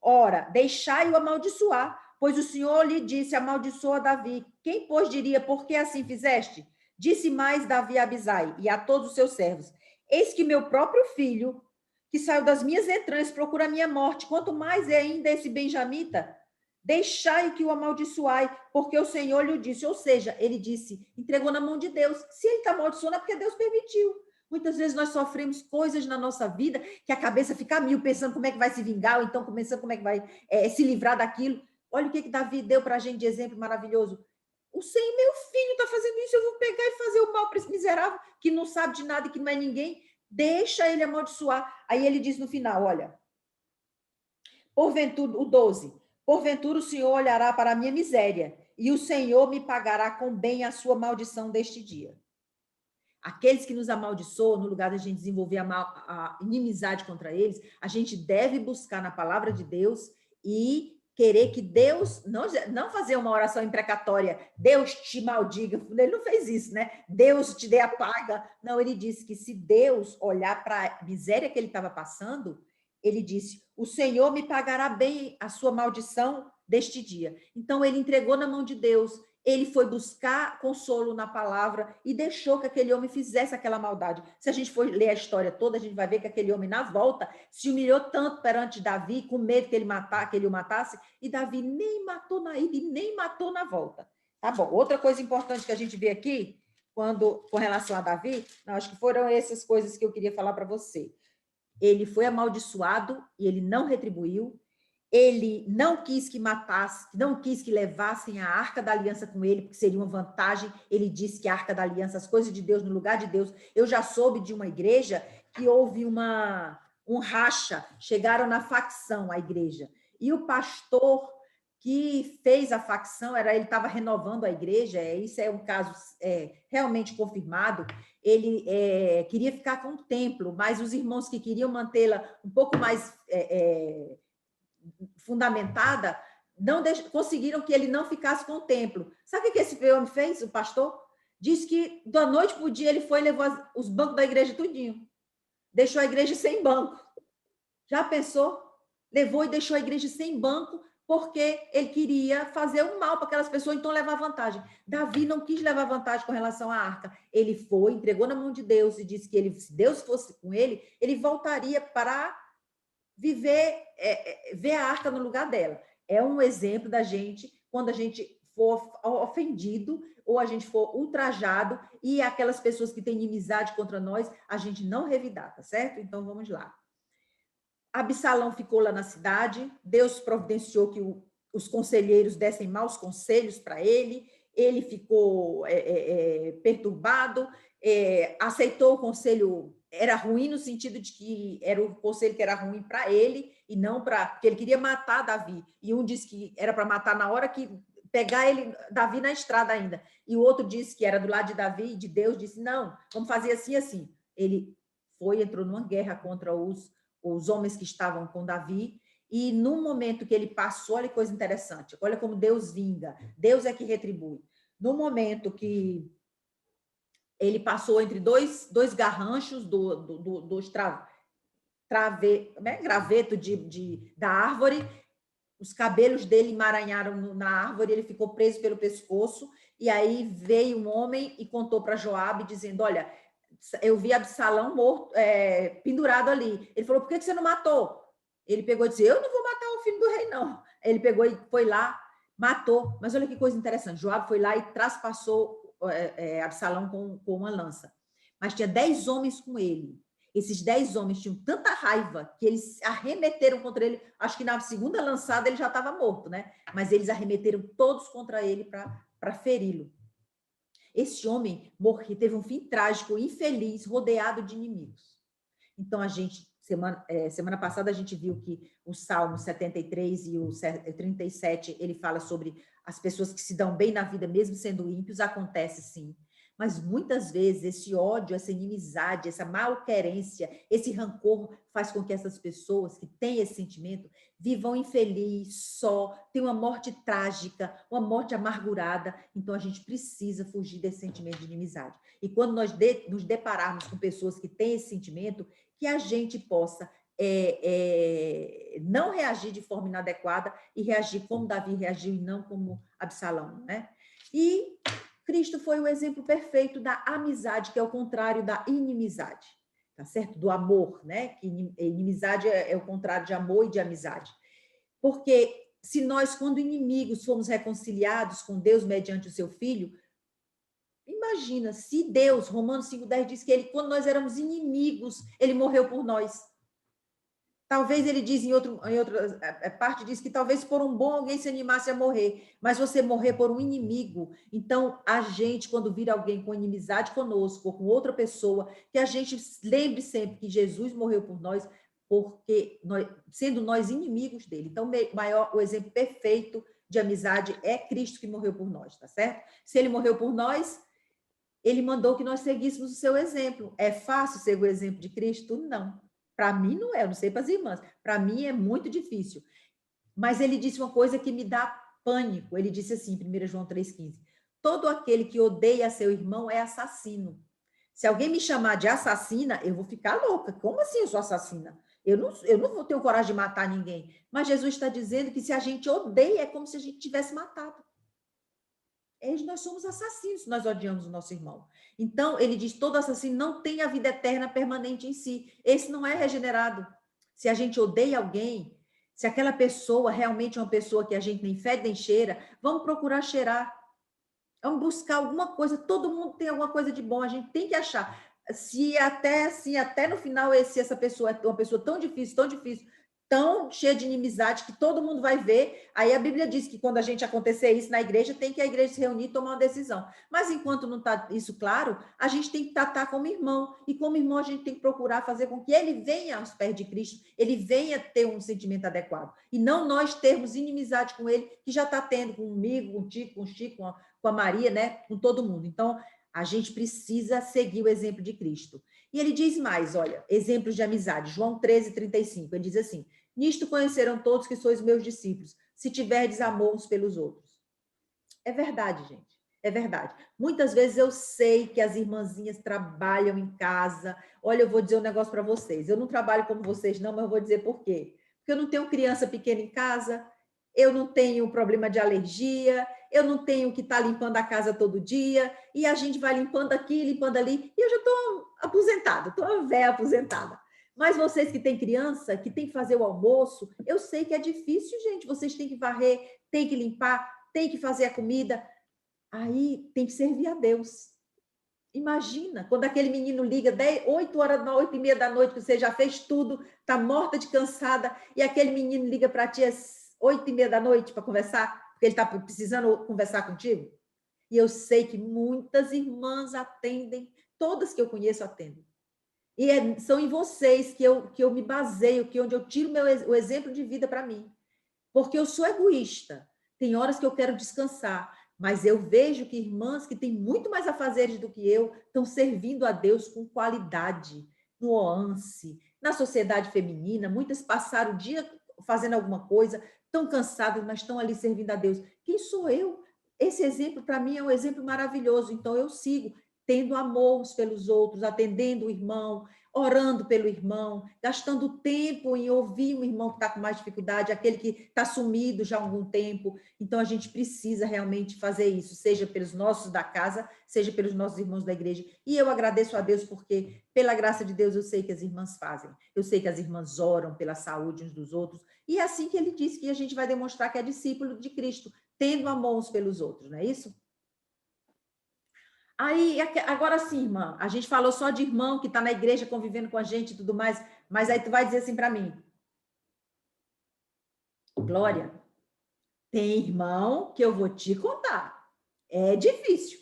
Ora, deixai-o amaldiçoar, pois o Senhor lhe disse, amaldiçoa Davi. Quem, pois, diria, por que assim fizeste? Disse mais Davi a Abisai e a todos os seus servos, eis que meu próprio filho, que saiu das minhas entranhas, procura a minha morte, quanto mais é ainda esse benjamita, deixai que o amaldiçoai, porque o Senhor lhe disse, ou seja, ele disse, entregou na mão de Deus, se ele está amaldiçoando é porque Deus permitiu. Muitas vezes nós sofremos coisas na nossa vida que a cabeça fica a mil, pensando como é que vai se vingar, ou então pensando como é que vai se livrar daquilo. Olha o que Davi deu para a gente de exemplo maravilhoso. O Senhor, meu filho está fazendo isso, eu vou pegar e fazer o mal para esse miserável que não sabe de nada e que não é ninguém. Deixa ele amaldiçoar. Aí ele diz no final, olha, porventura, o 12, porventura o Senhor olhará para a minha miséria e o Senhor me pagará com bem a sua maldição deste dia. Aqueles que nos amaldiçoam, no lugar da gente desenvolver a inimizade contra eles, a gente deve buscar na palavra de Deus e querer que Deus, não fazer uma oração imprecatória, Deus te maldiga, ele não fez isso, né? Deus te dê a paga. Não, ele disse que se Deus olhar para a miséria que ele estava passando, ele disse, o Senhor me pagará bem a sua maldição deste dia. Então, ele entregou na mão de Deus, ele foi buscar consolo na palavra e deixou que aquele homem fizesse aquela maldade. Se a gente for ler a história toda, a gente vai ver que aquele homem, na volta, se humilhou tanto perante Davi, com medo que ele o matasse, e Davi nem matou na ida e nem matou na volta. Tá bom. Outra coisa importante que a gente vê aqui, com relação a Davi, não, acho que foram essas coisas que eu queria falar para você. Ele foi amaldiçoado e ele não retribuiu. Ele não quis que matasse, não quis que levassem a Arca da Aliança com ele, porque seria uma vantagem. Ele disse que a Arca da Aliança, as coisas de Deus no lugar de Deus. Eu já soube de uma igreja que houve um racha, chegaram na facção a igreja. E o pastor que fez a facção, ele estava renovando a igreja, isso é um caso realmente confirmado. Ele queria ficar com o templo, mas os irmãos que queriam mantê-la um pouco mais fundamentada, não conseguiram que ele não ficasse com o templo. Sabe o que esse homem fez, o pastor? Diz que da noite para o dia ele foi e levou os bancos da igreja tudinho. Deixou a igreja sem banco. Já pensou? Levou e deixou a igreja sem banco porque ele queria fazer um mal para aquelas pessoas, então levar vantagem. Davi não quis levar vantagem com relação à arca. Ele foi, entregou na mão de Deus e disse que se Deus fosse com ele, ele voltaria para viver, ver a arca no lugar dela. É um exemplo da gente, quando a gente for ofendido ou a gente for ultrajado e aquelas pessoas que têm inimizade contra nós, a gente não revidar, tá certo? Então, vamos lá. Absalão ficou lá na cidade, Deus providenciou que os conselheiros dessem maus conselhos para ele ficou perturbado, aceitou o conselho, era ruim no sentido de que era o conselho que era ruim para ele, e não para... porque ele queria matar Davi, e um disse que era para matar na hora que pegar ele, Davi na estrada ainda, e o outro disse que era do lado de Davi, e de Deus disse, não, vamos fazer assim, assim. Ele entrou numa guerra contra os homens que estavam com Davi, e no momento que ele passou, olha que coisa interessante, olha como Deus vinga, Deus é que retribui. No momento que ele passou entre dois garranchos dos graveto da árvore, os cabelos dele emaranharam na árvore, ele ficou preso pelo pescoço, e aí veio um homem e contou para Joabe, dizendo, olha, eu vi Absalão morto, pendurado ali. Ele falou, por que você não matou? Ele pegou e disse, eu não vou matar o filho do rei, não. Ele pegou e foi lá, matou. Mas olha que coisa interessante, Joabe foi lá e traspassou Absalão com uma lança. Mas tinha 10 homens com ele. Esses 10 homens tinham tanta raiva que eles arremeteram contra ele. Acho que na segunda lançada ele já estava morto, né? Mas eles arremeteram todos contra ele para feri-lo. Esse homem morreu, teve um fim trágico, infeliz, rodeado de inimigos. Então, semana passada, a gente viu que o Salmo 73 e o 37, ele fala sobre as pessoas que se dão bem na vida, mesmo sendo ímpios, acontece sim. Mas muitas vezes esse ódio, essa inimizade, essa malquerência, esse rancor faz com que essas pessoas que têm esse sentimento vivam infeliz, só, tenham uma morte trágica, uma morte amargurada. Então a gente precisa fugir desse sentimento de inimizade. E quando nós nos depararmos com pessoas que têm esse sentimento, que a gente possa não reagir de forma inadequada e reagir como Davi reagiu e não como Absalão, né? E Cristo foi o exemplo perfeito da amizade, que é o contrário da inimizade, tá certo? Do amor, né? Que inimizade é o contrário de amor e de amizade. Porque se nós, quando inimigos, fomos reconciliados com Deus mediante o seu Filho, imagina, se Deus, Romanos 5,10 diz que quando nós éramos inimigos, ele morreu por nós. Talvez ele diz em outra parte, diz que talvez por um bom alguém se animasse a morrer, mas você morrer por um inimigo. Então, a gente, quando vira alguém com inimizade conosco, ou com outra pessoa, que a gente lembre sempre que Jesus morreu por nós, porque sendo nós inimigos dele. Então, o exemplo perfeito de amizade é Cristo que morreu por nós, tá certo? Se ele morreu por nós, ele mandou que nós seguíssemos o seu exemplo. É fácil ser o exemplo de Cristo? Não. Para mim não é, eu não sei para as irmãs. Para mim é muito difícil. Mas ele disse uma coisa que me dá pânico. Ele disse assim, 1 João 3,15. Todo aquele que odeia seu irmão é assassino. Se alguém me chamar de assassina, eu vou ficar louca. Como assim eu sou assassina? Eu não vou ter coragem de matar ninguém. Mas Jesus está dizendo que se a gente odeia, é como se a gente tivesse matado. Nós somos assassinos se nós odiamos o nosso irmão. Então, ele diz, todo assassino não tem a vida eterna permanente em si. Esse não é regenerado. Se a gente odeia alguém, se aquela pessoa realmente é uma pessoa que a gente nem fede nem cheira, vamos procurar cheirar. Vamos buscar alguma coisa, todo mundo tem alguma coisa de bom, a gente tem que achar. Se até assim, até no final, se essa pessoa é uma pessoa tão difícil, tão cheia de inimizade, que todo mundo vai ver, aí a Bíblia diz que quando a gente acontecer isso na igreja, tem que a igreja se reunir e tomar uma decisão. Mas enquanto não está isso claro, a gente tem que tratar como irmão, e como irmão a gente tem que procurar fazer com que ele venha aos pés de Cristo, ele venha ter um sentimento adequado, e não nós termos inimizade com ele, que já está tendo comigo, contigo, com o Chico, com a Maria, né? Com todo mundo. Então, a gente precisa seguir o exemplo de Cristo. E ele diz mais, olha, exemplos de amizade, João 13:35, ele diz assim: nisto conhecerão todos que sois meus discípulos, se tiverdes amor uns pelos outros. É verdade, gente, é verdade. Muitas vezes eu sei que as irmãzinhas trabalham em casa. Olha, eu vou dizer um negócio para vocês, eu não trabalho como vocês não, mas eu vou dizer por quê. Porque eu não tenho criança pequena em casa, eu não tenho problema de alergia, eu não tenho que estar limpando a casa todo dia, e a gente vai limpando aqui, limpando ali, e eu já estou aposentada, estou uma velha aposentada. Mas vocês que têm criança, que têm que fazer o almoço, eu sei que é difícil, gente, vocês têm que varrer, têm que limpar, têm que fazer a comida, aí tem que servir a Deus. Imagina, quando aquele menino liga 8 horas, 8:30 da noite, que você já fez tudo, está morta de cansada, e aquele menino liga para ti às 8:30 da noite para conversar, porque ele está precisando conversar contigo. E eu sei que muitas irmãs atendem, todas que eu conheço atendem. E são em vocês que eu me baseio, onde eu tiro o exemplo de vida para mim. Porque eu sou egoísta. Tem horas que eu quero descansar, mas eu vejo que irmãs que têm muito mais afazeres do que eu estão servindo a Deus com qualidade, no OANCE, na sociedade feminina. Muitas passaram o dia fazendo alguma coisa, estão cansadas, mas estão ali servindo a Deus. Quem sou eu? Esse exemplo, para mim, é um exemplo maravilhoso. Então, eu sigo tendo amor uns pelos outros, atendendo o irmão, orando pelo irmão, gastando tempo em ouvir um irmão que está com mais dificuldade, aquele que está sumido já há algum tempo. Então, a gente precisa realmente fazer isso, seja pelos nossos da casa, seja pelos nossos irmãos da igreja. E eu agradeço a Deus porque, pela graça de Deus, eu sei que as irmãs fazem. Eu sei que as irmãs oram pela saúde uns dos outros. E é assim que ele disse que a gente vai demonstrar que é discípulo de Cristo, tendo amor uns pelos outros, não é isso? Aí, agora sim, irmã, a gente falou só de irmão que está na igreja convivendo com a gente e tudo mais, mas aí tu vai dizer assim para mim: Glória, tem irmão que eu vou te contar, é difícil.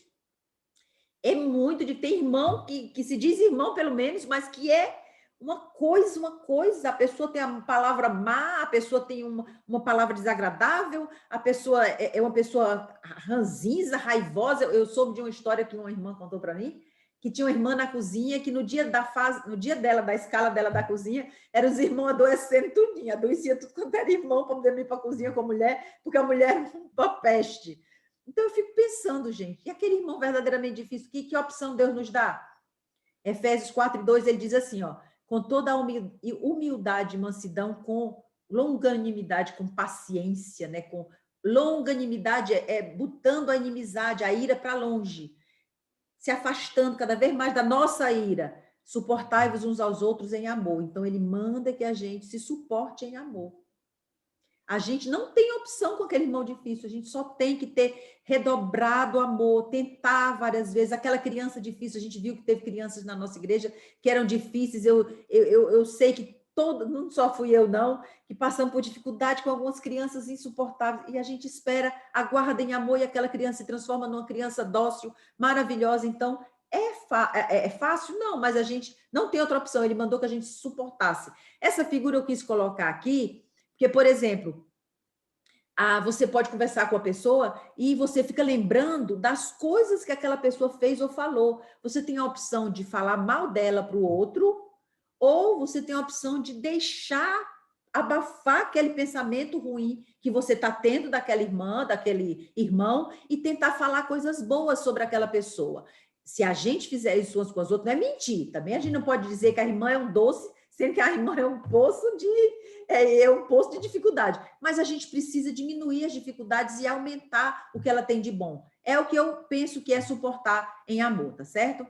É muito difícil. Tem irmão que se diz irmão, pelo menos, mas que é uma coisa. A pessoa tem a palavra má, a pessoa tem uma palavra desagradável, a pessoa é uma pessoa ranzinza, raivosa. Eu soube de uma história que uma irmã contou para mim, que tinha uma irmã na cozinha, que no dia dela, da escala dela da cozinha, eram os irmãos adoecendo tudinho, adoecia tudo quanto era irmão para poder ir para a cozinha com a mulher, porque a mulher era uma peste. Então, eu fico pensando, gente, e aquele irmão verdadeiramente difícil, que opção Deus nos dá? Efésios 4:2, ele diz assim, ó: com toda a humildade e mansidão, com longanimidade, com paciência, né? Com longanimidade, botando a inimizade, a ira para longe, se afastando cada vez mais da nossa ira. Suportai-vos uns aos outros em amor. Então, ele manda que a gente se suporte em amor. A gente não tem opção com aquele irmão difícil, a gente só tem que ter redobrado amor, tentar várias vezes. Aquela criança difícil, a gente viu que teve crianças na nossa igreja que eram difíceis, eu sei que não só fui eu não, que passamos por dificuldade com algumas crianças insuportáveis, e a gente espera, aguarda em amor, e aquela criança se transforma numa criança dócil, maravilhosa. Então, é fácil? Não, mas a gente não tem outra opção, ele mandou que a gente suportasse. Essa figura eu quis colocar aqui, porque, por exemplo, você pode conversar com a pessoa e você fica lembrando das coisas que aquela pessoa fez ou falou. Você tem a opção de falar mal dela para o outro, ou você tem a opção de deixar abafar aquele pensamento ruim que você está tendo daquela irmã, daquele irmão, e tentar falar coisas boas sobre aquela pessoa. Se a gente fizer isso umas com as outras, não é mentir. Também a gente não pode dizer que a irmã é um doce, sendo que a irmã é um poço de dificuldade. Mas a gente precisa diminuir as dificuldades e aumentar o que ela tem de bom. É o que eu penso que é suportar em amor, tá certo?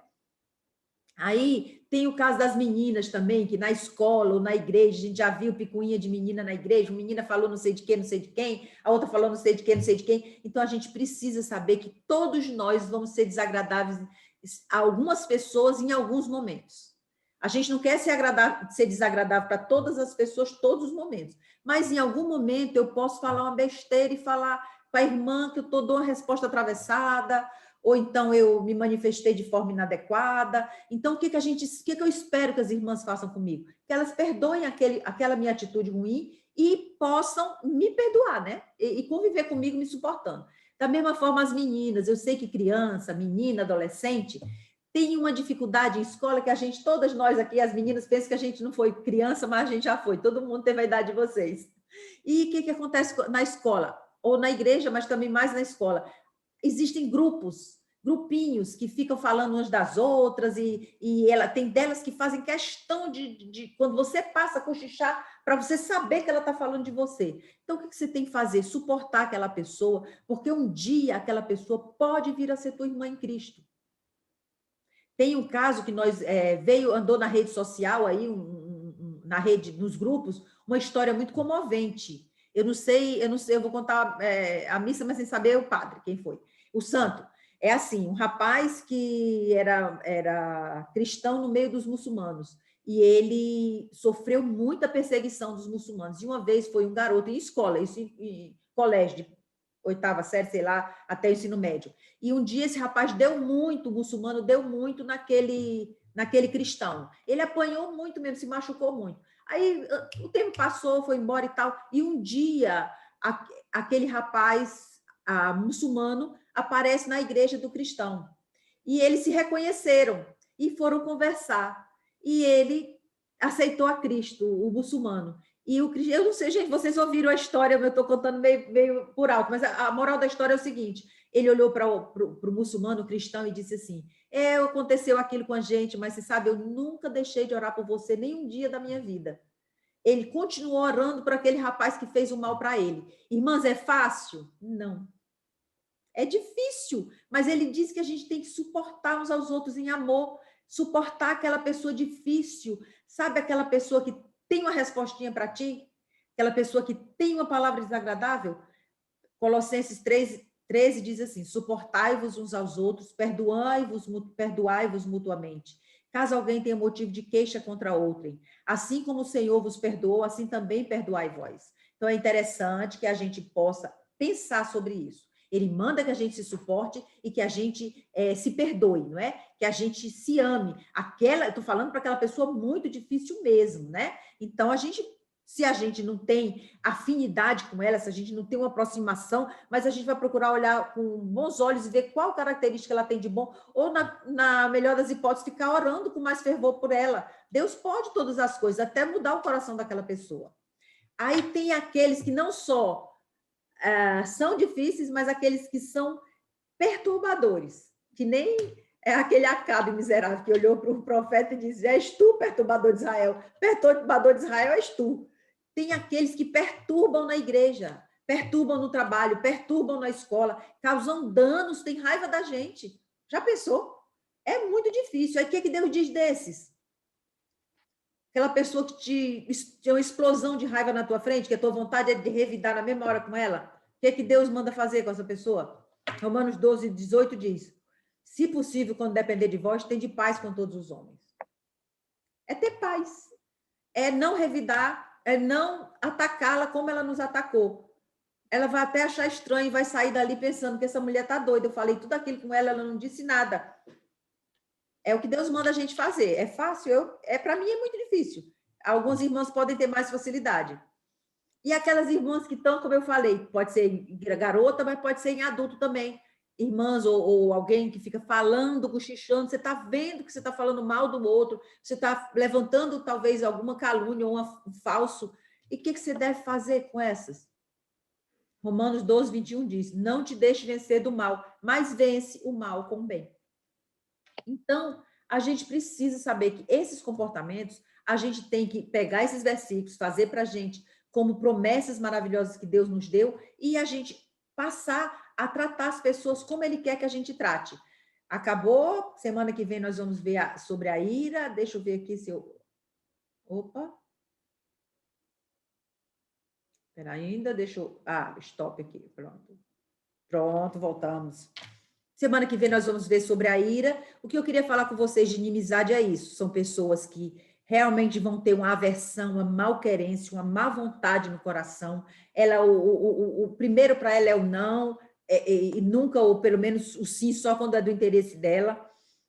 Aí tem o caso das meninas também, que na escola ou na igreja, a gente já viu picuinha de menina na igreja, uma menina falou não sei de quem, não sei de quem, a outra falou não sei de quem, não sei de quem. Então, a gente precisa saber que todos nós vamos ser desagradáveis a algumas pessoas em alguns momentos. A gente não quer ser desagradável para todas as pessoas, todos os momentos. Mas, em algum momento, eu posso falar uma besteira e falar para a irmã que eu dou uma resposta atravessada, ou então eu me manifestei de forma inadequada. Então, o que eu espero que as irmãs façam comigo? Que elas perdoem aquela minha atitude ruim e possam me perdoar, né? E conviver comigo me suportando. Da mesma forma, as meninas, eu sei que criança, menina, adolescente, tem uma dificuldade em escola que todas nós aqui, as meninas, pensam que a gente não foi criança, mas a gente já foi. Todo mundo teve a idade de vocês. E o que acontece na escola? Ou na igreja, mas também mais na escola. Existem grupinhos que ficam falando umas das outras, e ela tem delas que fazem questão de quando você passa a cochichar, para você saber que ela está falando de você. Então, o que você tem que fazer? Suportar aquela pessoa, porque um dia aquela pessoa pode vir a ser tua irmã em Cristo. Tem um caso que andou na rede social aí, na rede, nos grupos, uma história muito comovente. Eu não sei, eu vou contar a missa, mas sem saber o padre, quem foi. O santo. É assim, um rapaz que era cristão no meio dos muçulmanos, e ele sofreu muita perseguição dos muçulmanos. E uma vez foi um garoto em escola, isso em colégio, de 8ª série, sei lá, até o ensino médio. E um dia esse rapaz o muçulmano deu muito naquele cristão. Ele apanhou muito mesmo, se machucou muito. Aí o tempo passou, foi embora e tal, e um dia aquele rapaz muçulmano aparece na igreja do cristão. E eles se reconheceram e foram conversar. E ele aceitou a Cristo, o muçulmano. E o cristão, eu não sei, gente, vocês ouviram a história, eu estou contando meio por alto, mas a moral da história é o seguinte: ele olhou para o muçulmano, o cristão, e disse assim: aconteceu aquilo com a gente, mas você sabe, eu nunca deixei de orar por você nem um dia da minha vida. Ele continuou orando por aquele rapaz que fez o mal para ele. Irmãs, é fácil? Não. É difícil, mas ele diz que a gente tem que suportar uns aos outros em amor, suportar aquela pessoa difícil, sabe, aquela pessoa que tem uma respostinha para ti, aquela pessoa que tem uma palavra desagradável. Colossenses 13 diz assim: suportai-vos uns aos outros, perdoai-vos mutuamente. Caso alguém tenha motivo de queixa contra outrem, assim como o Senhor vos perdoou, assim também perdoai vós. Então é interessante que a gente possa pensar sobre isso. Ele manda que a gente se suporte e que a gente se perdoe, não é? Que a gente se ame. Eu estou falando para aquela pessoa muito difícil mesmo, né? Então, se a gente não tem afinidade com ela, se a gente não tem uma aproximação, mas a gente vai procurar olhar com bons olhos e ver qual característica ela tem de bom, ou, na melhor das hipóteses, ficar orando com mais fervor por ela. Deus pode todas as coisas, até mudar o coração daquela pessoa. Aí tem aqueles que não só são difíceis, mas aqueles que são perturbadores, que nem aquele Acabe miserável que olhou para o profeta e disse: és tu, perturbador de Israel. Perturbador de Israel és tu. Tem aqueles que perturbam na igreja, perturbam no trabalho, perturbam na escola, causam danos, têm raiva da gente. Já pensou? É muito difícil. Aí o que Deus diz desses? Aquela pessoa que tem uma explosão de raiva na tua frente, que a tua vontade é de revidar na mesma hora com ela. O que Deus manda fazer com essa pessoa? Romanos 12, 18 diz: se possível, quando depender de vós, tende paz com todos os homens. É ter paz. É não revidar, é não atacá-la como ela nos atacou. Ela vai até achar estranho e vai sair dali pensando que essa mulher está doida. Eu falei tudo aquilo com ela, ela não disse nada. É o que Deus manda a gente fazer. É fácil? Para mim é muito difícil. Algumas irmãs podem ter mais facilidade. E aquelas irmãs que estão, como eu falei, pode ser em garota, mas pode ser em adulto também. Irmãs ou alguém que fica falando, cochichando, você está vendo que você está falando mal do outro, você está levantando talvez alguma calúnia ou um falso. E o que você deve fazer com essas? Romanos 12, 21 diz: não te deixe vencer do mal, mas vence o mal com o bem. Então, a gente precisa saber que esses comportamentos, a gente tem que pegar esses versículos, fazer para a gente como promessas maravilhosas que Deus nos deu e a gente passar a tratar as pessoas como Ele quer que a gente trate. Acabou. Semana que vem nós vamos ver sobre a ira. Deixa eu ver aqui se eu... Opa. Espera ainda, deixa eu... Ah, stop aqui, pronto. Pronto, voltamos. Semana que vem nós vamos ver sobre a ira. O que eu queria falar com vocês de inimizade é isso. São pessoas que realmente vão ter uma aversão, uma malquerência, uma má vontade no coração. Ela, o primeiro para ela é o não, e nunca, ou pelo menos o sim, só quando é do interesse dela.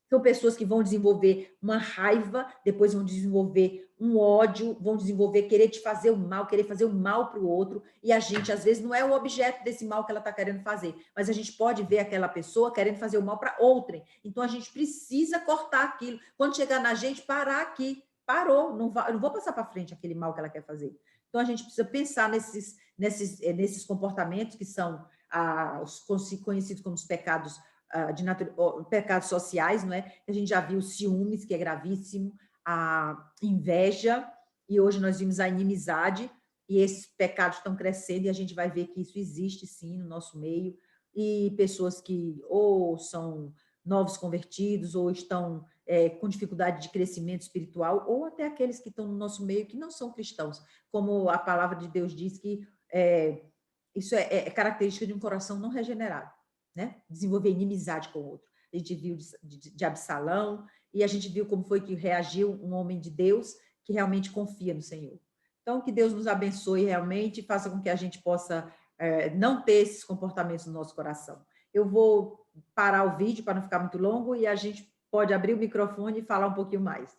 São pessoas que vão desenvolver uma raiva, depois vão desenvolver um ódio, vão desenvolver querer te fazer o mal, querer fazer o mal para o outro, e a gente, às vezes, não é o objeto desse mal que ela está querendo fazer, mas a gente pode ver aquela pessoa querendo fazer o mal para outrem. Então, a gente precisa cortar aquilo. Quando chegar na gente, parar aqui. Parou, não vou passar para frente aquele mal que ela quer fazer. Então, a gente precisa pensar nesses comportamentos que são os conhecidos como os pecados pecados sociais, não é? A gente já viu ciúmes, que é gravíssimo, a inveja, e hoje nós vimos a inimizade, e esses pecados estão crescendo, e a gente vai ver que isso existe, sim, no nosso meio, e pessoas que ou são novos convertidos, ou estão com dificuldade de crescimento espiritual, ou até aqueles que estão no nosso meio que não são cristãos, como a palavra de Deus diz que isso é característica de um coração não regenerado. Né? Desenvolver inimizade com o outro. A gente viu de Absalão, e a gente viu como foi que reagiu um homem de Deus que realmente confia no Senhor. Então, que Deus nos abençoe realmente e faça com que a gente possa não ter esses comportamentos no nosso coração. Eu vou parar o vídeo para não ficar muito longo e a gente pode abrir o microfone e falar um pouquinho mais.